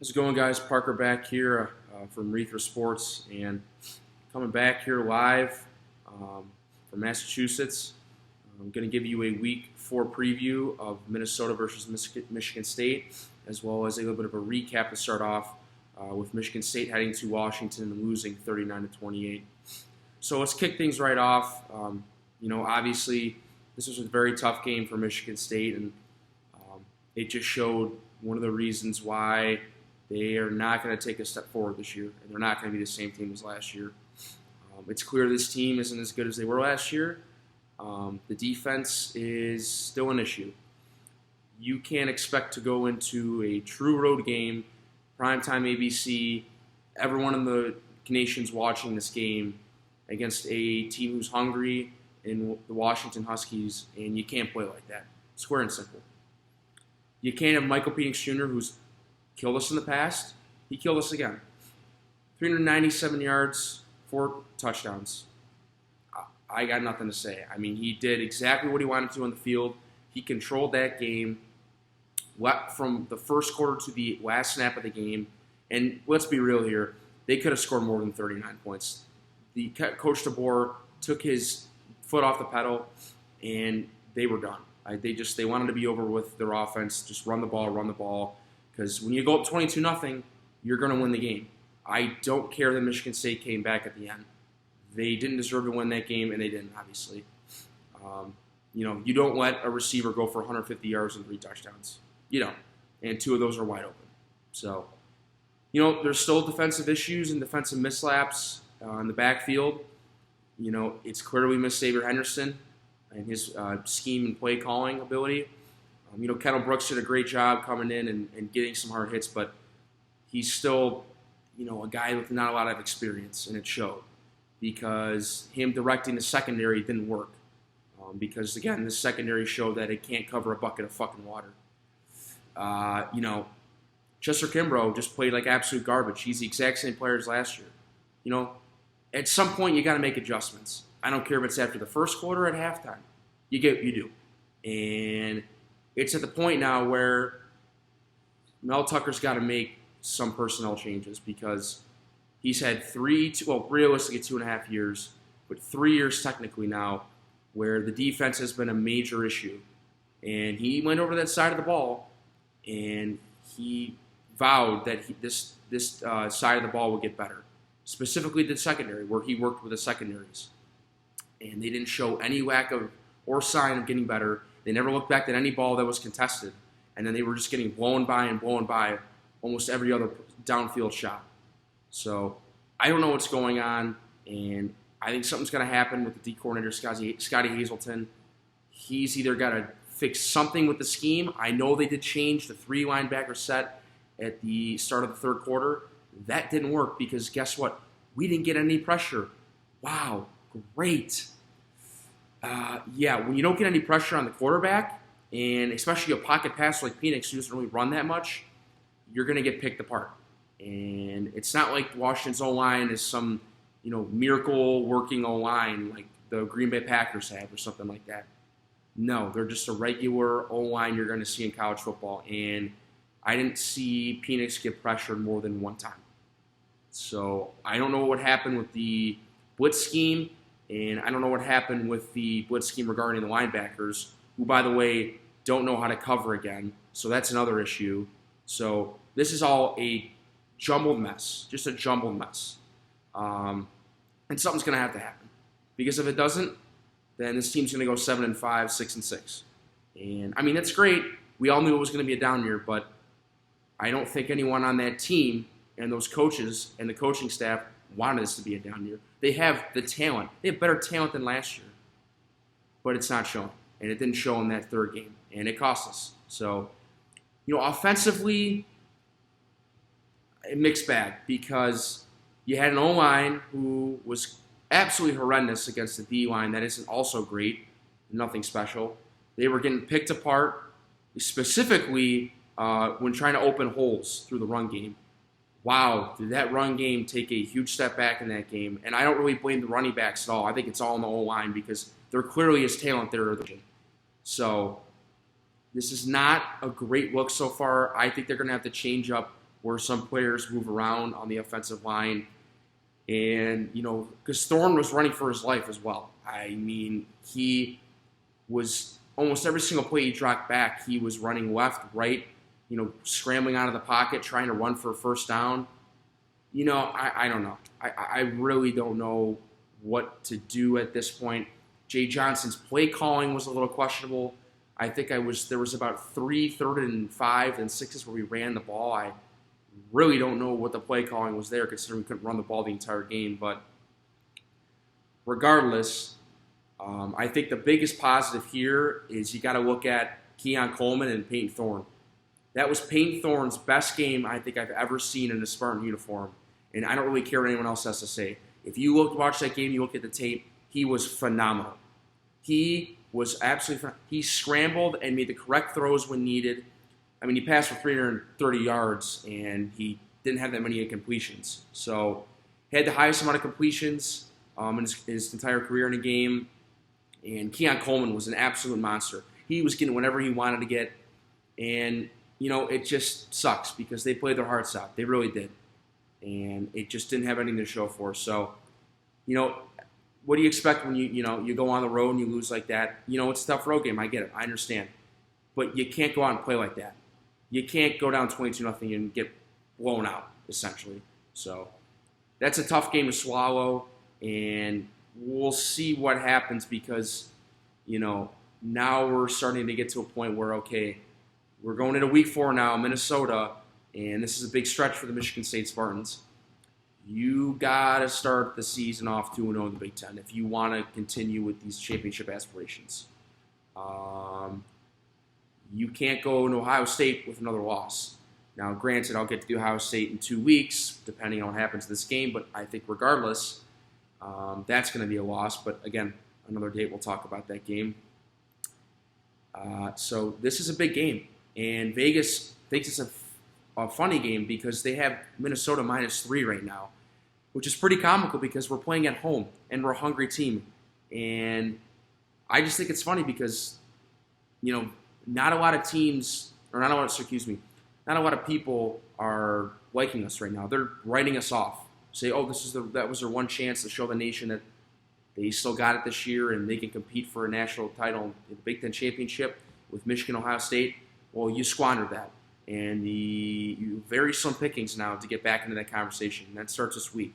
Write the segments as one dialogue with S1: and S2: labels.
S1: How's it going, guys? Parker back here from Reether Sports, and coming back here live from Massachusetts. I'm going to give you a Week 4 preview of Minnesota versus Michigan State, as well as a little bit of a recap to start off with Michigan State heading to Washington and losing 39-28. So let's kick things right off. Obviously, this was a very tough game for Michigan State, and it just showed one of the reasons why they are not going to take a step forward this year, and they're not going to be the same team as last year. It's clear this team isn't as good as they were last year. The defense is still an issue. You can't expect to go into a true road game, primetime ABC, everyone in the nation's watching this game against a team who's hungry in the Washington Huskies, and you can't play like that. Square and simple. You can't have Michael Penix Jr., who's killed us in the past. He killed us again. 397 yards, 4 touchdowns. I got nothing to say. I mean, he did exactly what he wanted to on the field. He controlled that game from the first quarter to the last snap of the game. And let's be real here. They could have scored more than 39 points. Coach DeBoer took his foot off the pedal, and they were done. They wanted to be over with their offense. Just run the ball. Because when you go up 22-0, you're going to win the game. I don't care that Michigan State came back at the end. They didn't deserve to win that game, and they didn't, obviously. You don't let a receiver go for 150 yards and 3 touchdowns. You don't. And 2 of those are wide open. So, there's still defensive issues and defensive mislaps in the backfield. It's clear we miss Xavier Henderson and his scheme and play calling ability. Kendall Brooks did a great job coming in and getting some hard hits, but he's still, a guy with not a lot of experience, and it showed because him directing the secondary didn't work because, again, the secondary showed that it can't cover a bucket of fucking water. Chester Kimbrough just played like absolute garbage. He's the exact same player as last year. At some point, you got to make adjustments. I don't care if it's after the first quarter or at halftime. You do. And it's at the point now where Mel Tucker's got to make some personnel changes because he's had realistically 2.5 years, but 3 years technically now, where the defense has been a major issue. And he went over that side of the ball, and he vowed that this side of the ball would get better, specifically the secondary, where he worked with the secondaries. And they didn't show any lack of or sign of getting better. They never looked back at any ball that was contested, and then they were just getting blown by almost every other downfield shot. So I don't know what's going on, and I think something's going to happen with the D coordinator, Scotty Hazelton. He's either got to fix something with the scheme. I know they did change the 3 linebacker set at the start of the third quarter. That didn't work because guess what? We didn't get any pressure. Wow, great. When you don't get any pressure on the quarterback, and especially a pocket passer like Penix who doesn't really run that much, you're going to get picked apart. And it's not like Washington's O-line is some, miracle working O-line like the Green Bay Packers have or something like that. No, they're just a regular O-line you're going to see in college football. And I didn't see Penix get pressured more than one time. So I don't know what happened with the blitz scheme. And I don't know what happened with the blitz scheme regarding the linebackers, who, by the way, don't know how to cover again. So that's another issue. So this is all a jumbled mess, just a jumbled mess. And something's going to have to happen. Because if it doesn't, then this team's going to go 7-5, 6-6. And, that's great. We all knew it was going to be a down year, but I don't think anyone on that team and those coaches and the coaching staff wanted this to be a down year. They have the talent. They have better talent than last year. But it's not showing. And it didn't show in that third game. And it cost us. So, offensively, a mixed bag. Because you had an O-line who was absolutely horrendous against the D-line that isn't also great. Nothing special. They were getting picked apart, specifically when trying to open holes through the run game. Wow, did that run game take a huge step back in that game? And I don't really blame the running backs at all. I think it's all in the O-line because there clearly is talent there. So This is not a great look so far. I think they're going to have to change up where some players move around on the offensive line. And, because Thorne was running for his life as well. I mean, he was almost every single play he dropped back, he was running left, right, scrambling out of the pocket, trying to run for a first down. I don't know. I really don't know what to do at this point. Jay Johnson's play calling was a little questionable. I think there was about 3 third and 5 and 6s where we ran the ball. I really don't know what the play calling was there, considering we couldn't run the ball the entire game. But regardless, I think the biggest positive here is you got to look at Keon Coleman and Peyton Thorne. That was Peyton Thorne's best game I think I've ever seen in a Spartan uniform, and I don't really care what anyone else has to say. If you watch that game, you look at the tape, he was phenomenal. He was absolutely phenomenal. He scrambled and made the correct throws when needed. I mean, he passed for 330 yards, and he didn't have that many incompletions. So he had the highest amount of completions in his entire career in a game. And Keon Coleman was an absolute monster. He was getting whatever he wanted to get. And, it just sucks because they played their hearts out. They really did. And it just didn't have anything to show for. So, what do you expect when you go on the road and you lose like that? It's a tough road game. I get it. I understand. But you can't go out and play like that. You can't go down 22-0 and get blown out, essentially. So that's a tough game to swallow, and we'll see what happens because, now we're starting to get to a point where, okay, we're going into week 4 now, Minnesota, and this is a big stretch for the Michigan State Spartans. You got to start the season off 2-0 in the Big Ten if you want to continue with these championship aspirations. You can't go to Ohio State with another loss. Now, granted, I'll get to the Ohio State in 2 weeks, depending on what happens to this game, but I think regardless, that's going to be a loss. But again, another date, we'll talk about that game. So this is a big game, and Vegas thinks it's a funny game because they have Minnesota -3 right now, which is pretty comical because we're playing at home and we're a hungry team. And I just think it's funny because, not a lot of teams, or not a lot of people are liking us right now. They're writing us off. Say, oh, that was their one chance to show the nation that they still got it this year and they can compete for a national title in the Big Ten Championship with Michigan, Ohio State. Well, you squandered that. And you very slim pickings now to get back into that conversation. And that starts this week.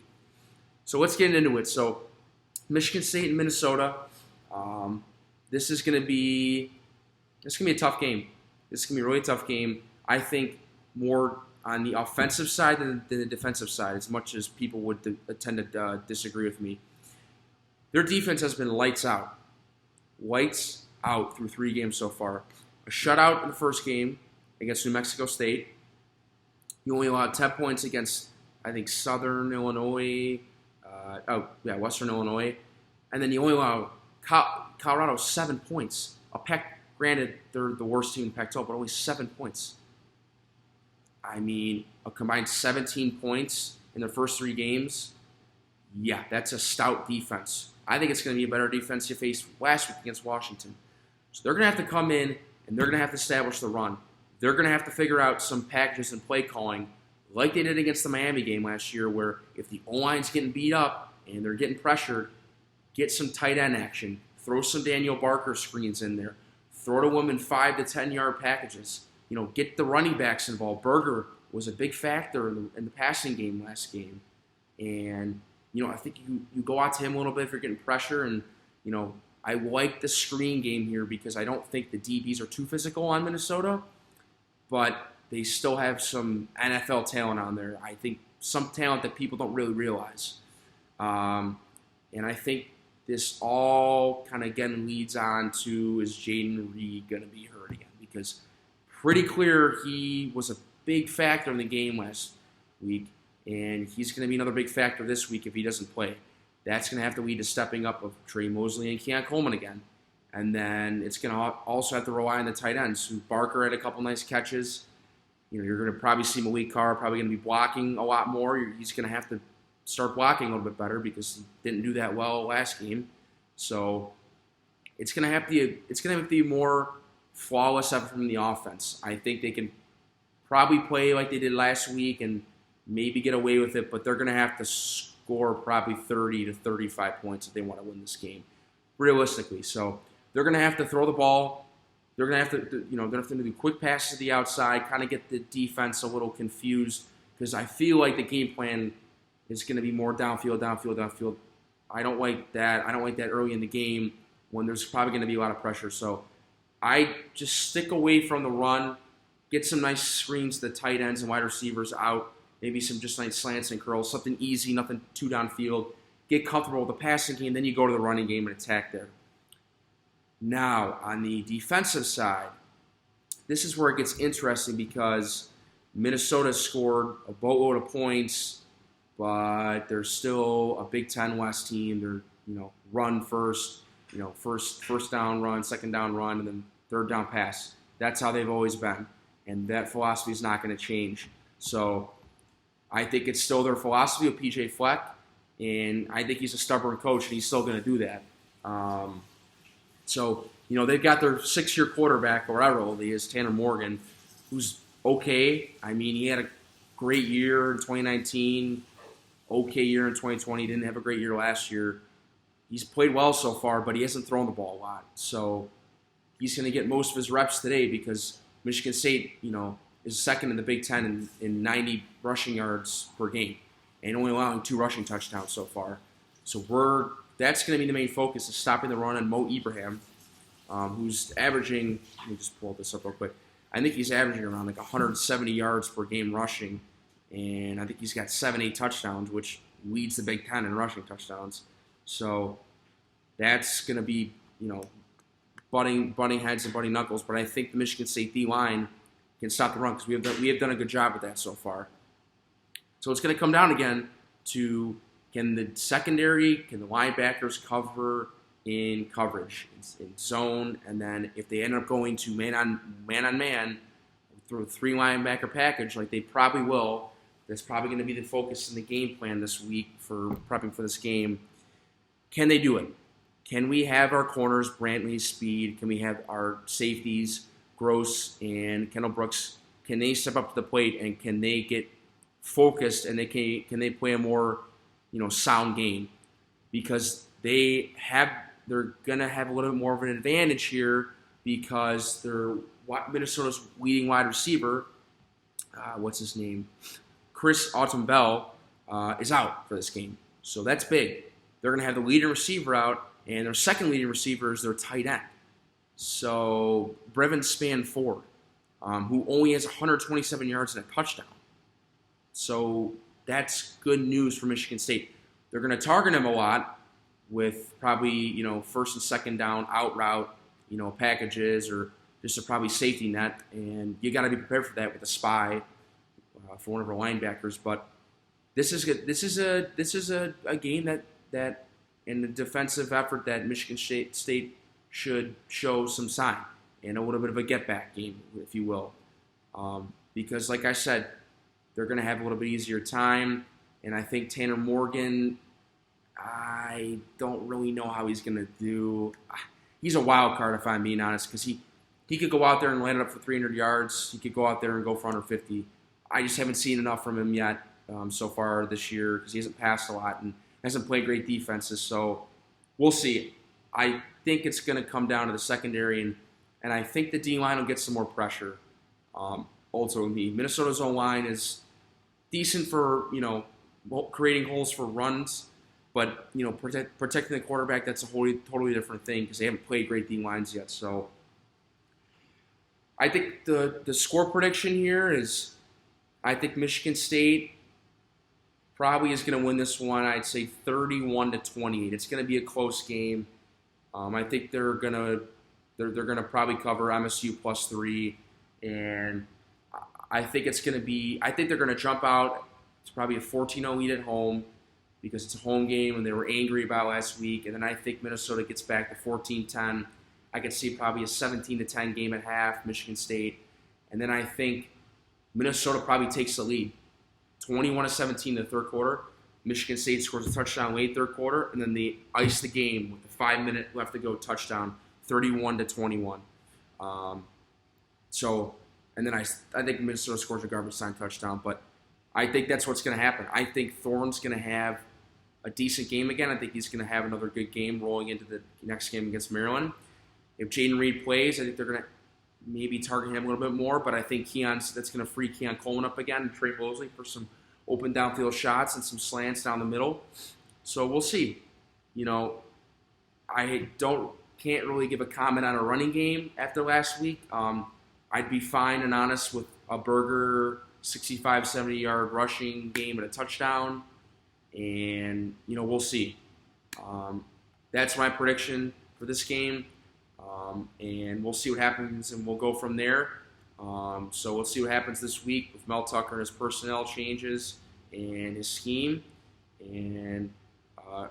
S1: So let's get into it. So Michigan State and Minnesota. This is going to be a tough game. This is going to be a really tough game. I think more on the offensive side than the defensive side, as much as people would tend to disagree with me. Their defense has been lights out. Lights out through 3 games so far. A shutout in the first game against New Mexico State. You only allowed 10 points against, I think, Western Illinois. And then you only allowed Colorado 7 points. Granted, they're the worst team in Pac-12, but only 7 points. I mean, a combined 17 points in their first 3 games. Yeah, that's a stout defense. I think it's going to be a better defense you faced last week against Washington. So they're going to have to come in, and they're going to have to establish the run. They're going to have to figure out some packages and play calling like they did against the Miami game last year, where if the O-line's getting beat up and they're getting pressured, get some tight end action. Throw some Daniel Barker screens in there. Throw to them in 5 to 10 yard packages. Get the running backs involved. Berger was a big factor in the passing game last game. And, I think you go out to him a little bit if you're getting pressure. And, I like the screen game here because I don't think the DBs are too physical on Minnesota. But they still have some NFL talent on there. I think some talent that people don't really realize. And I think this all kind of, again, leads on to, is Jaden Reed going to be hurt again? Because pretty clear he was a big factor in the game last week, and he's going to be another big factor this week if he doesn't play. That's going to have to lead to stepping up of Trey Mosley and Keon Coleman again. And then it's going to also have to rely on the tight ends. Barker had a couple nice catches. You're going to probably see Malik Carr probably going to be blocking a lot more. He's going to have to start blocking a little bit better because he didn't do that well last game. So it's going to have to be more flawless effort from the offense. I think they can probably play like they did last week and maybe get away with it, but they're going to have to score probably 30 to 35 points if they want to win this game, realistically. So they're going to have to throw the ball. They're going to have to, they're going to have to do quick passes to the outside, kind of get the defense a little confused, because I feel like the game plan is going to be more downfield. I don't like that. I don't like that early in the game when there's probably going to be a lot of pressure. So I just stick away from the run, get some nice screens to the tight ends and wide receivers out, maybe some just nice slants and curls, something easy, nothing too downfield. Get comfortable with the passing game, then you go to the running game and attack there. Now, on the defensive side, this is where it gets interesting because Minnesota scored a boatload of points, but they're still a Big Ten West team. They're, run first, first down run, second down run, and then third down pass. That's how they've always been, and that philosophy is not going to change. So I think it's still their philosophy of PJ Fleck, and I think he's a stubborn coach, and he's still going to do that. So, they've got their 6-year quarterback, or whatever he is, Tanner Morgan, who's okay. I mean, he had a great year in 2019, okay year in 2020, didn't have a great year last year. He's played well so far, but he hasn't thrown the ball a lot. So he's going to get most of his reps today because Michigan State, is second in the Big Ten in 90 rushing yards per game and only allowing 2 rushing touchdowns so far. So that's going to be the main focus, is stopping the run on Mo Ibrahim, who's averaging, let me just pull this up real quick. I think he's averaging around 170 yards per game rushing, and I think he's got 7-8 touchdowns, which leads the Big Ten in rushing touchdowns. So that's going to be, butting heads and butting knuckles. But I think the Michigan State D-line can stop the run because we have done a good job with that so far. So it's going to come down again to, can the linebackers cover in coverage, in zone, and then if they end up going to man-on-man through a 3 linebacker package like they probably will, that's probably going to be the focus in the game plan this week for prepping for this game. Can they do it? Can we have our corners, Brantley, Speed? Can we have our safeties, Gross and Kendall Brooks? Can they step up to the plate and can they get focused and can they play a more sound game? Because they're gonna have a little bit more of an advantage here because Minnesota's leading wide receiver, what's his name, Chris Autumn-Bell, is out for this game. So that's big. They're going to have the leading receiver out, and their second leading receiver is their tight end. So Brevin Spann-Ford, who only has 127 yards and a touchdown. So that's good news for Michigan State. They're going to target him a lot with probably, first and second down out route, packages or just a probably safety net. And you got to be prepared for that with a spy for one of our linebackers. But this is a game that in the defensive effort that Michigan State should show some sign and a little bit of a get-back game, if you will. Because, like I said, they're going to have a little bit easier time. And I think Tanner Morgan, I don't really know how he's going to do. He's a wild card, if I'm being honest, because he could go out there and land it up for 300 yards. He could go out there and go for under 50. I just haven't seen enough from him yet so far this year because he hasn't passed a lot and hasn't played great defenses. So we'll see. I think it's going to come down to the secondary, and I think the D-line will get some more pressure. Ultimately, Minnesota's O-line is decent for, creating holes for runs, but, protecting the quarterback, that's a totally different thing because they haven't played great D-lines yet. So I think the score prediction here is I think Michigan State probably is going to win this one. I'd say 31-28. It's going to be a close game. I think they're gonna probably cover MSU +3, and I think it's going to be. I think they're going to jump out. It's probably a 14-0 lead at home because it's a home game and they were angry about last week. And then I think Minnesota gets back to 14-10. I could see probably a 17-10 game at half, Michigan State, and then I think Minnesota probably takes the lead, 21-17 in the third quarter. Michigan State scores a touchdown late third quarter, and then they ice the game with the 5 minute left to go touchdown, 31-21. So And then I think Minnesota scores a garbage time touchdown. But I think that's what's going to happen. I think Thorne's going to have a decent game again. I think he's going to have another good game rolling into the next game against Maryland. If Jaden Reed plays, I think they're going to maybe target him a little bit more. But I think that's going to free Keon Coleman up again and Trey Mosley for some open downfield shots and some slants down the middle. So we'll see. I can't really give a comment on a running game after last week. I'd be fine and honest with a Burger 65, 70-yard rushing game and a touchdown. And, we'll see. That's my prediction for this game. And we'll see what happens, and we'll go from there. So we'll see what happens this week with Mel Tucker and his personnel changes and his scheme. And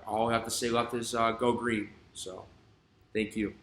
S1: all I have to say left is go green. So thank you.